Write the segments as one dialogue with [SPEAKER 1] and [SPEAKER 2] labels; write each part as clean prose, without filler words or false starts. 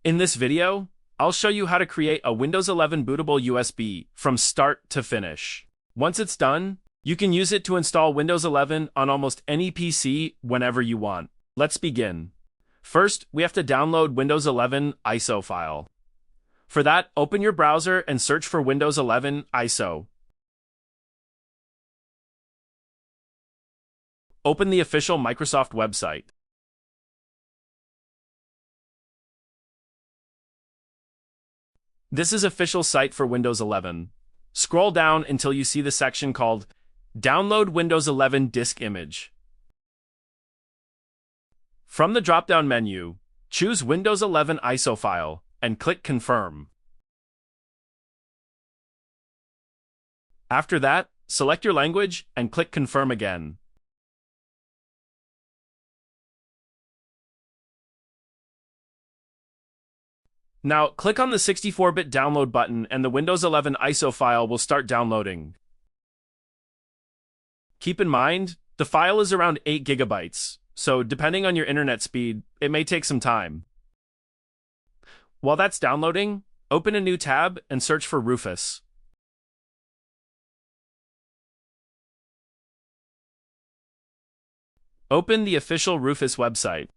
[SPEAKER 1] In this video, I'll show you how to create a Windows 11 bootable USB from start to finish. Once it's done, you can use it to install Windows 11 on almost any PC whenever you want. Let's begin. First, we have to download Windows 11 ISO file. For that, open your browser and search for Windows 11 ISO. Open the official Microsoft website. This is official site for Windows 11. Scroll down until you see the section called Download Windows 11 Disk Image. From the drop-down menu, choose Windows 11 ISO file and click Confirm. After that, select your language and click Confirm again. Now, click on the 64-bit download button and the Windows 11 ISO file will start downloading. Keep in mind, the file is around 8 gigabytes, so depending on your internet speed, it may take some time. While that's downloading, open a new tab and search for Rufus. Open the official Rufus website.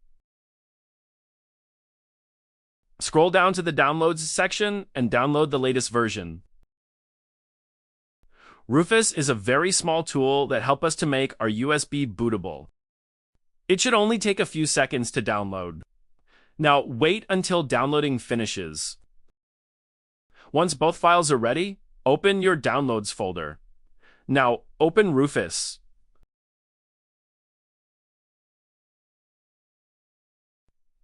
[SPEAKER 1] Scroll down to the Downloads section and download the latest version. Rufus is a very small tool that helps us to make our USB bootable. It should only take a few seconds to download. Now, wait until downloading finishes. Once both files are ready, open your Downloads folder. Now, open Rufus.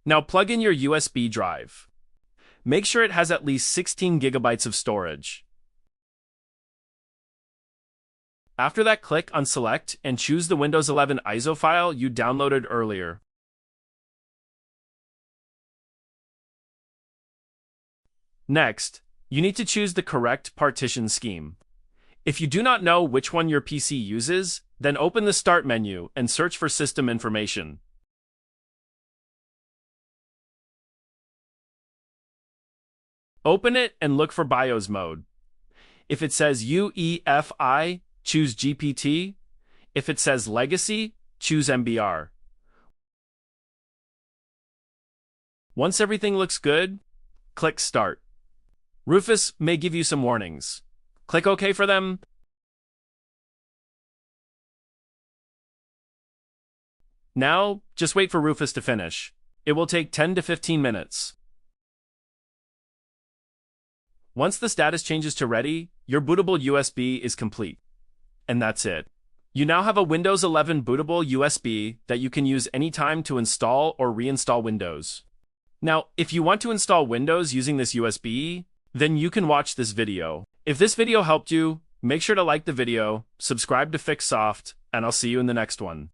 [SPEAKER 1] Now plug in your USB drive. Make sure it has at least 16 gigabytes of storage. After that, click on Select and choose the Windows 11 ISO file you downloaded earlier. Next, you need to choose the correct partition scheme. If you do not know which one your PC uses, then open the Start menu and search for System Information. Open it and look for BIOS mode. If it says UEFI, choose GPT. If it says Legacy, choose MBR. Once everything looks good, click Start. Rufus may give you some warnings. Click OK for them. Now, just wait for Rufus to finish. It will take 10 to 15 minutes. Once the status changes to ready, your bootable USB is complete. And that's it. You now have a Windows 11 bootable USB that you can use anytime to install or reinstall Windows. Now, if you want to install Windows using this USB, then you can watch this video. If this video helped you, make sure to like the video, subscribe to Fix Soft, and I'll see you in the next one.